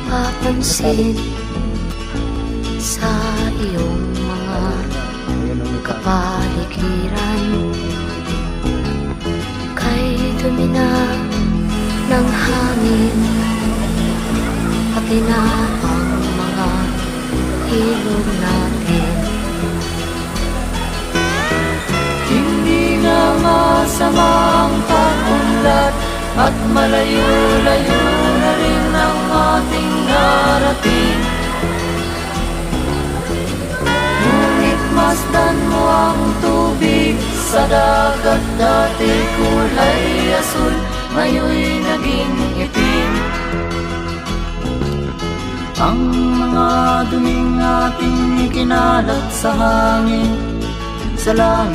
napapansin sa iyong mga kapaligiran. Kay dumi na ng hangin, pati na ang mga ilog natin. Hindi na masama ang pag-unlad at malayo-layo na rin ang ating narating. Ngunit masdan mo ang tubig sa dagat, dati kulay asul, ngayon'y naging itim. Ang mga duming ating ikinalat sa hangin, sa langit